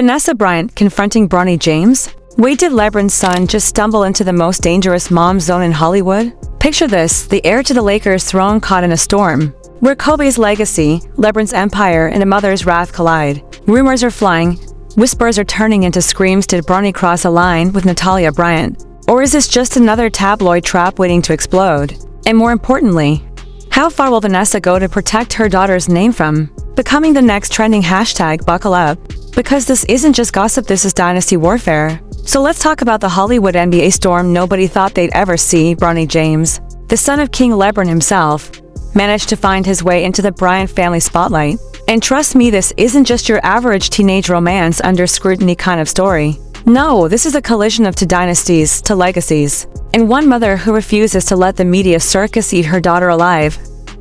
Vanessa Bryant confronting Bronny James? Wait, did LeBron's son just stumble into the most dangerous mom zone in Hollywood? Picture this, the heir to the Lakers thrown caught in a storm, where Kobe's legacy, LeBron's empire, and a mother's wrath collide. Rumors are flying, whispers are turning into screams. Did Bronny cross a line with Natalia Bryant? Or is this just another tabloid trap waiting to explode? And more importantly, how far will Vanessa go to protect her daughter's name from becoming the next trending hashtag? Buckle up, because this isn't just gossip, this is dynasty warfare. So let's talk about the Hollywood NBA storm nobody thought they'd ever see. Bronny James, the son of King LeBron himself, managed to find his way into the Bryant family spotlight. And trust me, this isn't just your average teenage romance under scrutiny kind of story. No, this is a collision of two dynasties, two legacies, and one mother who refuses to let the media circus eat her daughter alive.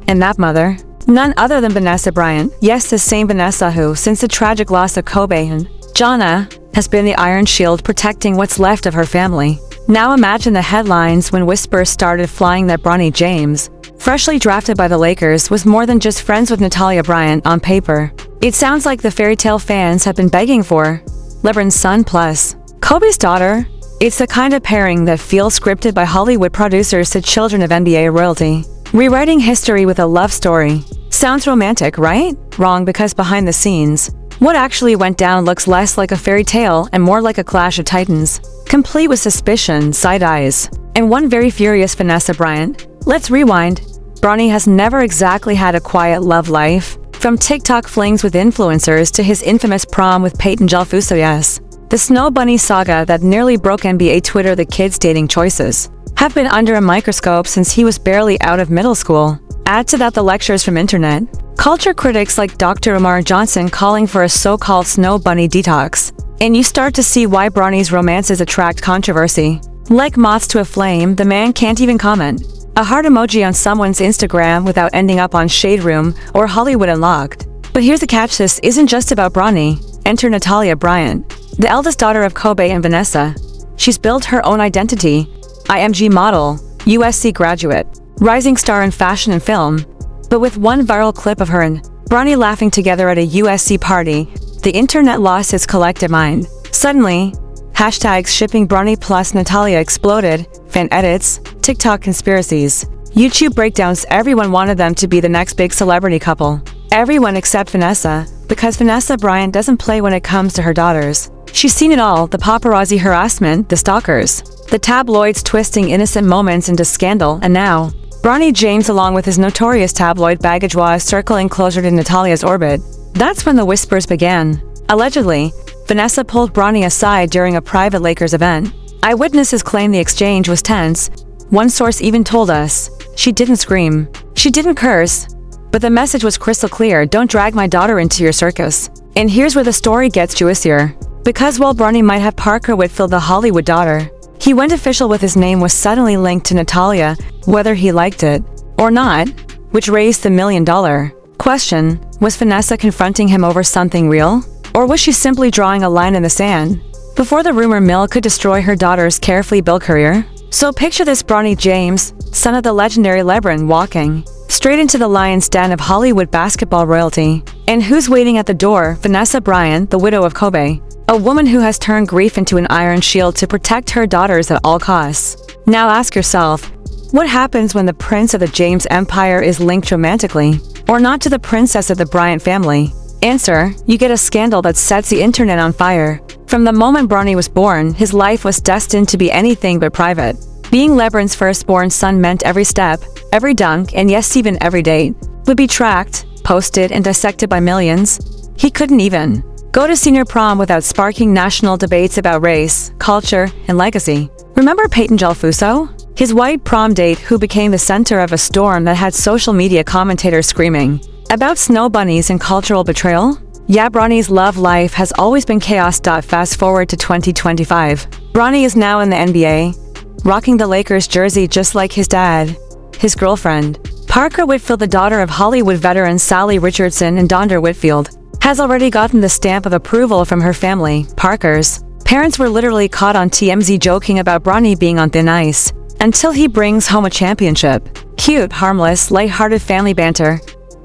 And that mother? None other than Vanessa Bryant. Yes, the same Vanessa who, since the tragic loss of Kobe and Jana, has been the iron shield protecting what's left of her family. Now imagine the headlines when whispers started flying that Bronny James, freshly drafted by the Lakers, was more than just friends with Natalia Bryant on paper. It sounds like the fairy tale fans have been begging for. LeBron's son plus Kobe's daughter. It's the kind of pairing that feels scripted by Hollywood producers to children of NBA royalty. Rewriting history with a love story. Sounds romantic, right? Wrong, because behind the scenes, what actually went down looks less like a fairy tale and more like a clash of titans, complete with suspicion, side eyes, and one very furious Vanessa Bryant. Let's rewind. Bronny has never exactly had a quiet love life, from TikTok flings with influencers to his infamous prom with Peyton Jalfuso. Yes, the Snow Bunny saga that nearly broke NBA Twitter. The kid's dating choices have been under a microscope since he was barely out of middle school. Add to that the lectures from internet culture critics like Dr. Umar Johnson calling for a so-called Snow Bunny detox, and you start to see why Bronny's romances attract controversy. Like moths to a flame, the man can't even comment a heart emoji on someone's Instagram without ending up on Shade Room or Hollywood Unlocked. But here's the catch, this isn't just about Bronny. Enter Natalia Bryant, the eldest daughter of Kobe and Vanessa. She's built her own identity, IMG model, USC graduate, rising star in fashion and film. But with one viral clip of her and Bronny laughing together at a USC party, the internet lost its collective mind. Suddenly, hashtags shipping Bronny plus Natalia exploded, fan edits, TikTok conspiracies, YouTube breakdowns. Everyone wanted them to be the next big celebrity couple. Everyone except Vanessa, because Vanessa Bryant doesn't play when it comes to her daughters. She's seen it all, the paparazzi harassment, the stalkers, the tabloids twisting innocent moments into scandal, and now, Bronny James along with his notorious tabloid baggage was circling closer to Natalia's orbit. That's when the whispers began. Allegedly, Vanessa pulled Bronny aside during a private Lakers event. Eyewitnesses claim the exchange was tense. One source even told us, she didn't scream, she didn't curse, but the message was crystal clear: don't drag my daughter into your circus. And here's where the story gets juicier. Because while Bronny might have Parker Whitfield, the Hollywood daughter, he went official with his name was suddenly linked to Natalia, whether he liked it or not, which raised the million-dollar question. Was Vanessa confronting him over something real? Or was she simply drawing a line in the sand before the rumor mill could destroy her daughter's carefully built career? So picture this: Bronny James, son of the legendary LeBron, walking straight into the lion's den of Hollywood basketball royalty. And who's waiting at the door? Vanessa Bryant, the widow of Kobe, a woman who has turned grief into an iron shield to protect her daughters at all costs. Now ask yourself, what happens when the prince of the James empire is linked romantically, or not, to the princess of the Bryant family? Answer: you get a scandal that sets the internet on fire. From the moment Bronny was born, his life was destined to be anything but private. Being LeBron's firstborn son meant every step, every dunk, and yes, even every date would be tracked, posted, and dissected by millions. He couldn't even go to senior prom without sparking national debates about race, culture, and legacy. Remember Peyton Jalfuso? His white prom date, who became the center of a storm that had social media commentators screaming about snow bunnies and cultural betrayal? Yeah, Bronny's love life has always been chaos. Fast forward to 2025. Bronny is now in the NBA, rocking the Lakers jersey just like his dad. His girlfriend, Parker Whitfield, the daughter of Hollywood veterans Sally Richardson and Donder Whitfield, has already gotten the stamp of approval from her family. Parker's parents were literally caught on TMZ joking about Bronny being on thin ice until he brings home a championship. Cute, harmless, light-hearted family banter.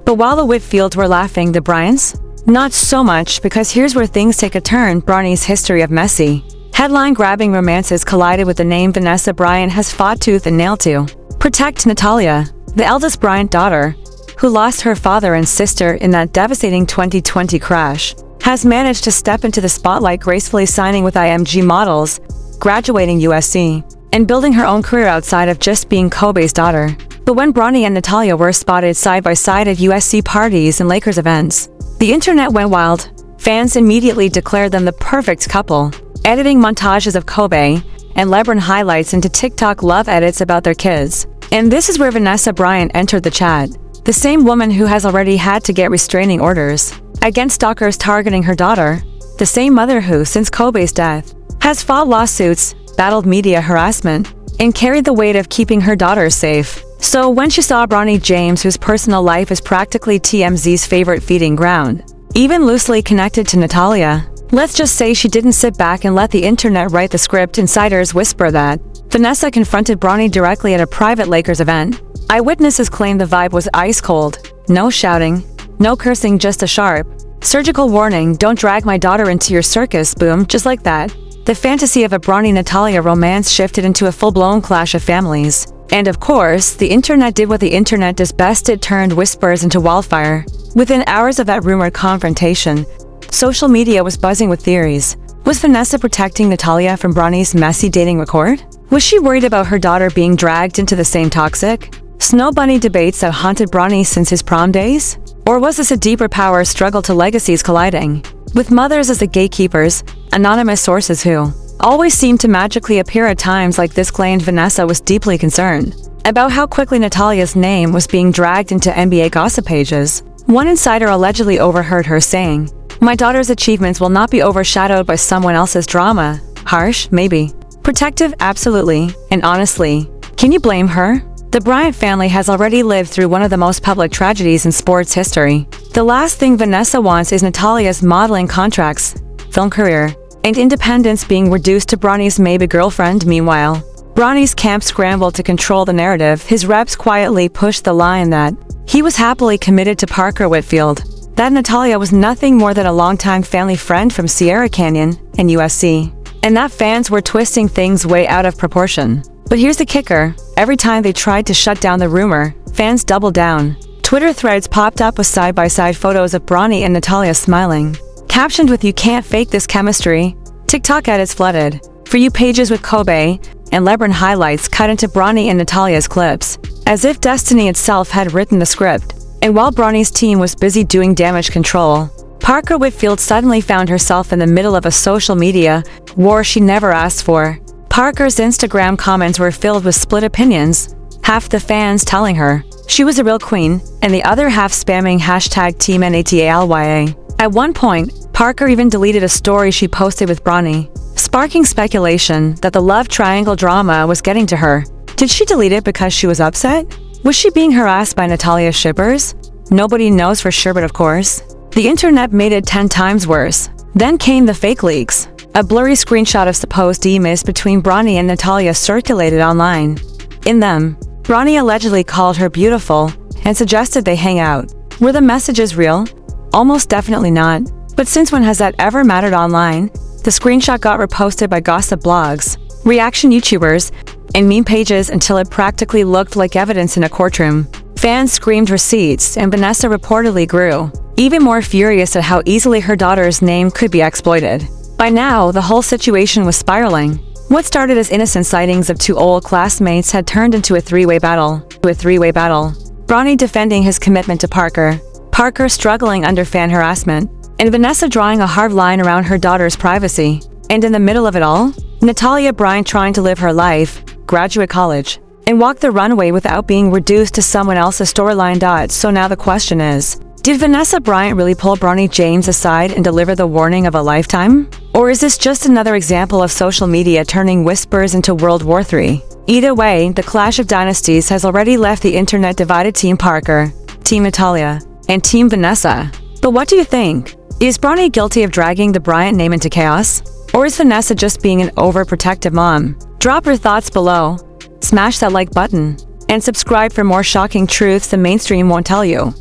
But while the Whitfields were laughing, the Bryants Not so much, because here's where things take a turn. Bronny's history of messy, headline-grabbing romances collided with the name Vanessa Bryant has fought tooth and nail to protect. Natalia, the eldest Bryant daughter, who lost her father and sister in that devastating 2020 crash, has managed to step into the spotlight, gracefully signing with IMG Models, graduating USC, and building her own career outside of just being Kobe's daughter. But when Bronny and Natalia were spotted side by side at USC parties and Lakers events, the internet went wild. Fans immediately declared them the perfect couple, editing montages of Kobe and LeBron highlights into TikTok love edits about their kids. And this is where Vanessa Bryant entered the chat. The same woman who has already had to get restraining orders against stalkers targeting her daughter. The same mother who, since Kobe's death, has fought lawsuits, battled media harassment, and carried the weight of keeping her daughters safe. So when she saw Bronny James, whose personal life is practically TMZ's favorite feeding ground, even loosely connected to Natalia, let's just say she didn't sit back and let the internet write the script. Insiders whisper that Vanessa confronted Bronny directly at a private Lakers event. Eyewitnesses claim the vibe was ice cold. No shouting, no cursing, just a sharp, surgical warning: don't drag my daughter into your circus. Boom, just like that. The fantasy of a Bronny-Natalia romance shifted into a full-blown clash of families. And of course, the internet did what the internet does best: it turned whispers into wildfire. Within hours of that rumored confrontation, social media was buzzing with theories. Was Vanessa protecting Natalia from Bronny's messy dating record? Was she worried about her daughter being dragged into the same toxic, snow bunny debates that haunted Bronny since his prom days? Or was this a deeper power struggle to legacies colliding, with mothers as the gatekeepers? Anonymous sources who always seemed to magically appear at times like this claimed Vanessa was deeply concerned about how quickly Natalia's name was being dragged into NBA gossip pages. One insider allegedly overheard her saying, "My daughter's achievements will not be overshadowed by someone else's drama." Harsh? Maybe. Protective? Absolutely. And honestly, can you blame her? The Bryant family has already lived through one of the most public tragedies in sports history. The last thing Vanessa wants is Natalia's modeling contracts, film career, and independence being reduced to Bronny's maybe girlfriend. Meanwhile, Bronny's camp scrambled to control the narrative. His reps quietly pushed the line that he was happily committed to Parker Whitfield, that Natalia was nothing more than a longtime family friend from Sierra Canyon and USC, and that fans were twisting things way out of proportion. But here's the kicker: every time they tried to shut down the rumor, fans doubled down. Twitter threads popped up with side-by-side photos of Bronny and Natalia smiling, captioned with "You can't fake this chemistry." TikTok edits flooded. For You pages with Kobe and LeBron highlights cut into Bronny and Natalia's clips, as if destiny itself had written the script. And while Bronny's team was busy doing damage control, Parker Whitfield suddenly found herself in the middle of a social media war she never asked for. Parker's Instagram comments were filled with split opinions, half the fans telling her she was a real queen, and the other half spamming hashtag Team Natalya. At one point, Parker even deleted a story she posted with Bronny, sparking speculation that the love triangle drama was getting to her. Did she delete it because she was upset? Was she being harassed by Natalia's shippers? Nobody knows for sure, but of course, the internet made it 10 times worse. Then came the fake leaks. A blurry screenshot of supposed emails between Bronny and Natalia circulated online. In them, Bronny allegedly called her beautiful and suggested they hang out. Were the messages real? Almost definitely not. But since when has that ever mattered online? The screenshot got reposted by gossip blogs, reaction YouTubers, and meme pages until it practically looked like evidence in a courtroom. Fans screamed receipts, and Vanessa reportedly grew even more furious at how easily her daughter's name could be exploited. By now, the whole situation was spiraling. What started as innocent sightings of two old classmates had turned into a three-way battle. Bronny defending his commitment to Parker, Parker struggling under fan harassment, and Vanessa drawing a hard line around her daughter's privacy. And in the middle of it all, Natalia Bryant trying to live her life, graduate college, and walk the runway without being reduced to someone else's storyline. So now the question is, did Vanessa Bryant really pull Bronny James aside and deliver the warning of a lifetime? Or is this just another example of social media turning whispers into World War III? Either way, the clash of dynasties has already left the internet divided: Team Parker, Team Natalia, and Team Vanessa. But what do you think? Is Bronny guilty of dragging the Bryant name into chaos? Or is Vanessa just being an overprotective mom? Drop your thoughts below, smash that like button, and subscribe for more shocking truths the mainstream won't tell you.